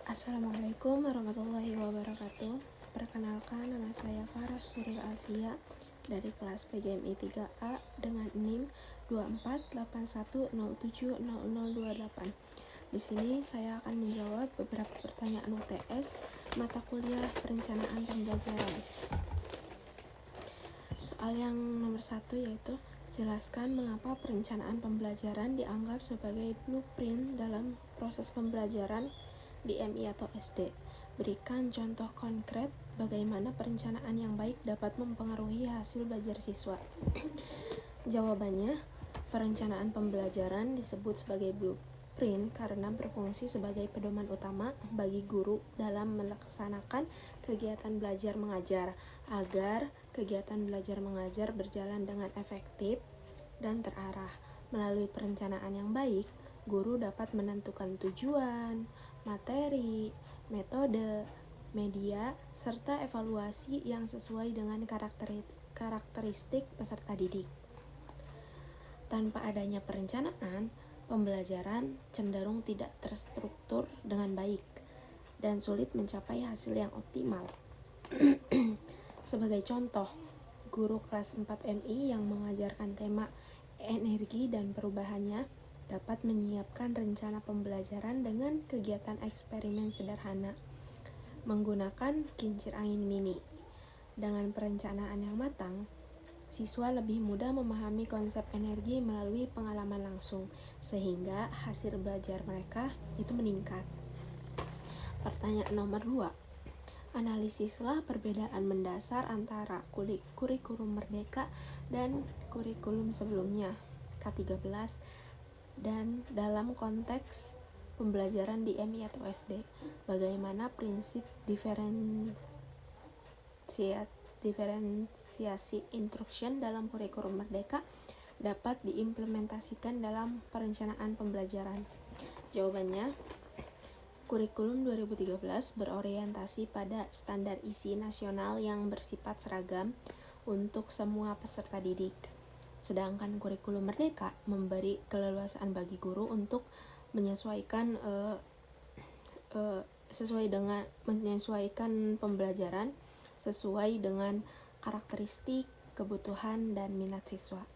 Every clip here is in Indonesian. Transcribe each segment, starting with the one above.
Assalamualaikum warahmatullahi wabarakatuh. Perkenalkan, nama saya Farah Nuril Alfia dari kelas PGMI 3A dengan NIM 2481070028. Di sini saya akan menjawab beberapa pertanyaan UTS mata kuliah perencanaan pembelajaran. Soal yang nomor 1 yaitu jelaskan mengapa perencanaan pembelajaran dianggap sebagai blueprint dalam proses pembelajaran di MI atau SD. Berikan contoh konkret bagaimana perencanaan yang baik dapat mempengaruhi hasil belajar siswa. Jawabannya, perencanaan pembelajaran disebut sebagai blueprint karena berfungsi sebagai pedoman utama bagi guru dalam melaksanakan kegiatan belajar mengajar agar kegiatan belajar mengajar berjalan dengan efektif dan terarah. Melalui perencanaan yang baik, guru dapat menentukan tujuan, materi, metode, media, serta evaluasi yang sesuai dengan karakteristik peserta didik. Tanpa adanya perencanaan, pembelajaran cenderung tidak terstruktur dengan baik dan sulit mencapai hasil yang optimal. Sebagai contoh, guru kelas 4 MI yang mengajarkan tema energi dan perubahannya dapat menyiapkan rencana pembelajaran dengan kegiatan eksperimen sederhana menggunakan kincir angin mini. Dengan perencanaan yang matang, siswa lebih mudah memahami konsep energi melalui pengalaman langsung, sehingga hasil belajar mereka itu meningkat. Pertanyaan nomor 2. Analisislah perbedaan mendasar antara kurikulum Merdeka dan kurikulum sebelumnya, K13, dan dalam konteks pembelajaran di MI atau SD. Bagaimana prinsip diferensiasi instruction dalam kurikulum Merdeka dapat diimplementasikan dalam perencanaan pembelajaran? Jawabannya, kurikulum 2013 berorientasi pada standar isi nasional yang bersifat seragam untuk semua peserta didik. Sedangkan kurikulum Merdeka memberi keleluasaan bagi guru untuk menyesuaikan pembelajaran sesuai dengan karakteristik, kebutuhan, dan minat siswa.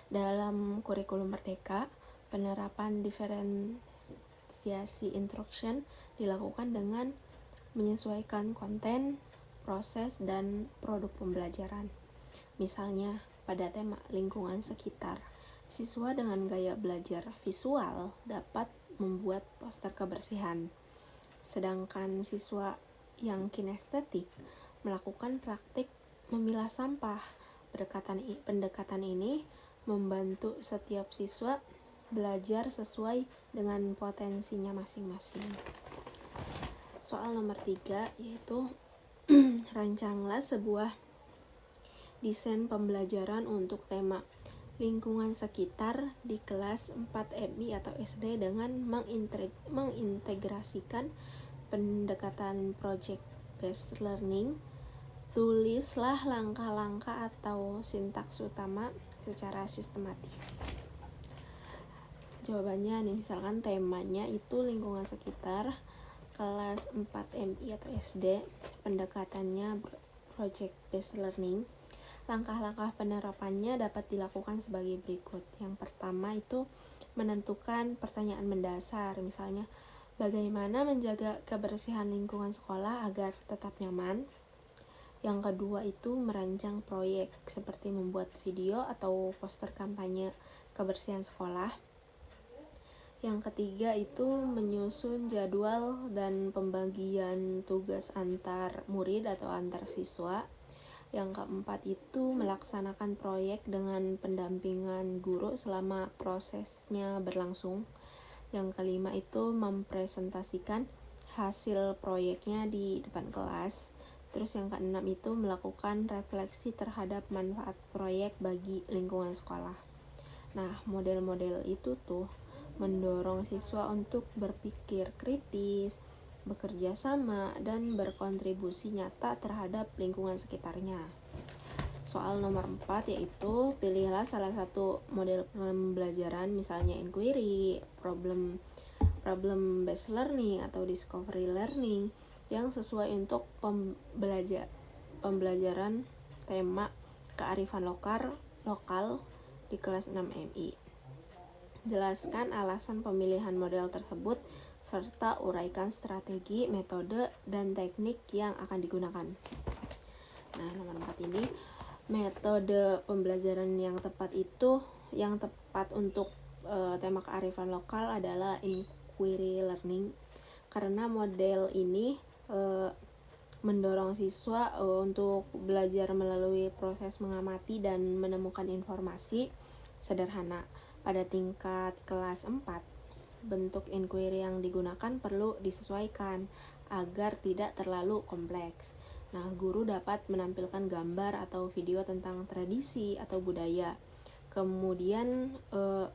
Dalam kurikulum Merdeka, penerapan diferensiasi instruction dilakukan dengan menyesuaikan konten, proses, dan produk pembelajaran. Misalnya, pada tema lingkungan sekitar, siswa dengan gaya belajar visual dapat membuat poster kebersihan, sedangkan siswa yang kinestetik melakukan praktik memilah sampah. Pendekatan ini membantu setiap siswa belajar sesuai dengan potensinya masing-masing. Soal nomor 3 yaitu rancanglah sebuah desain pembelajaran untuk tema lingkungan sekitar di kelas 4 MI atau SD dengan mengintegrasikan pendekatan project based learning. Tulislah langkah-langkah atau sintaks utama secara sistematis. Jawabannya nih, misalkan temanya itu lingkungan sekitar kelas 4 MI atau SD, pendekatannya project based learning. Langkah-langkah penerapannya dapat dilakukan sebagai berikut. Yang pertama itu menentukan pertanyaan mendasar, misalnya bagaimana menjaga kebersihan lingkungan sekolah agar tetap nyaman. Yang kedua itu merancang proyek seperti membuat video atau poster kampanye kebersihan sekolah. Yang ketiga itu menyusun jadwal dan pembagian tugas antar murid atau antar siswa. Yang keempat itu melaksanakan proyek dengan pendampingan guru selama prosesnya berlangsung. Yang kelima itu mempresentasikan hasil proyeknya di depan kelas. Terus yang keenam itu melakukan refleksi terhadap manfaat proyek bagi lingkungan sekolah. Nah, model-model itu tuh mendorong siswa untuk berpikir kritis, bekerja sama, dan berkontribusi nyata terhadap lingkungan sekitarnya. Soal nomor 4 yaitu pilihlah salah satu model pembelajaran, misalnya inquiry, problem problem based learning atau discovery learning yang sesuai untuk pembelajaran tema kearifan lokal di kelas 6 MI. Jelaskan alasan pemilihan model tersebut serta uraikan strategi, metode, dan teknik yang akan digunakan. Nah, nomor 4 ini metode pembelajaran yang tepat untuk tema kearifan lokal adalah inquiry learning, karena model ini mendorong siswa untuk belajar melalui proses mengamati dan menemukan informasi sederhana. Pada tingkat kelas 4, bentuk inquiry yang digunakan perlu disesuaikan agar tidak terlalu kompleks. Nah, guru dapat menampilkan gambar atau video tentang tradisi atau budaya. Kemudian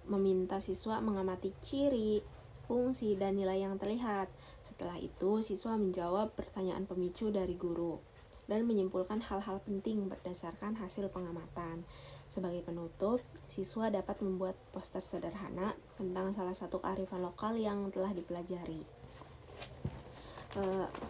meminta siswa mengamati ciri, fungsi, dan nilai yang terlihat. Setelah itu, siswa menjawab pertanyaan pemicu dari guru dan menyimpulkan hal-hal penting berdasarkan hasil pengamatan. Sebagai penutup, siswa dapat membuat poster sederhana tentang salah satu kearifan lokal yang telah dipelajari.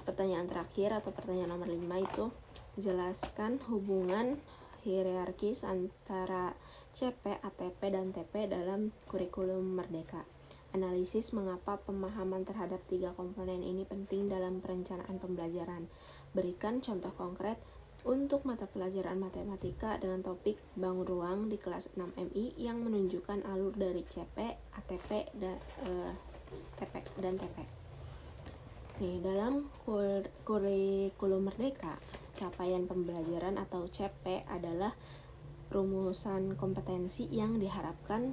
Pertanyaan terakhir atau pertanyaan nomor 5 itu, jelaskan hubungan hierarkis antara CP, ATP, dan TP dalam kurikulum Merdeka. Analisis mengapa pemahaman terhadap 3 komponen ini penting dalam perencanaan pembelajaran. Berikan contoh konkret untuk mata pelajaran matematika dengan topik bangun ruang di kelas 6 MI yang menunjukkan alur dari CP, ATP, dan TP. Nih, dalam kurikulum Merdeka, capaian pembelajaran atau CP adalah rumusan kompetensi yang diharapkan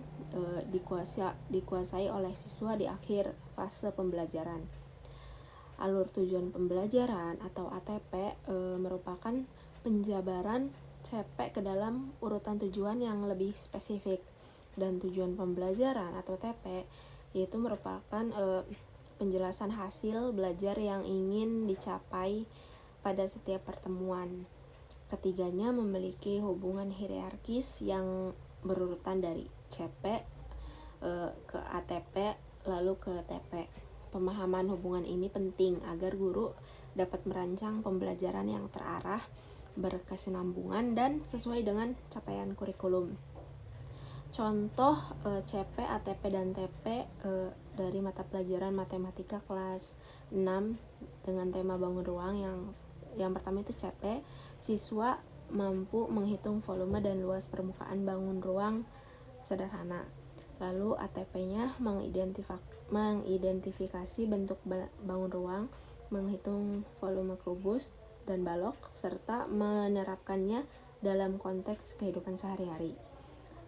dikuasai oleh siswa di akhir fase pembelajaran. Alur tujuan pembelajaran atau ATP merupakan penjabaran CP ke dalam urutan tujuan yang lebih spesifik, dan tujuan pembelajaran atau TP yaitu merupakan penjelasan hasil belajar yang ingin dicapai pada setiap pertemuan. Ketiganya memiliki hubungan hierarkis yang berurutan dari CP ke ATP lalu ke TP. Pemahaman hubungan ini penting agar guru dapat merancang pembelajaran yang terarah, berkesinambungan, dan sesuai dengan capaian kurikulum. Contoh CP, ATP, dan TP dari mata pelajaran matematika kelas 6 dengan tema bangun ruang. Yang pertama itu CP, siswa mampu menghitung volume dan luas permukaan bangun ruang sederhana. Lalu ATP-nya mengidentifikasi bentuk bangun ruang, menghitung volume kubus dan balok, serta menerapkannya dalam konteks kehidupan sehari-hari.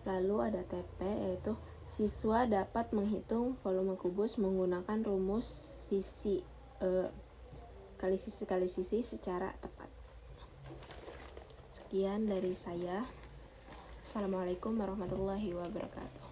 Lalu ada TP, yaitu siswa dapat menghitung volume kubus menggunakan rumus sisi kali sisi secara tepat. Sekian dari saya. Assalamualaikum warahmatullahi wabarakatuh.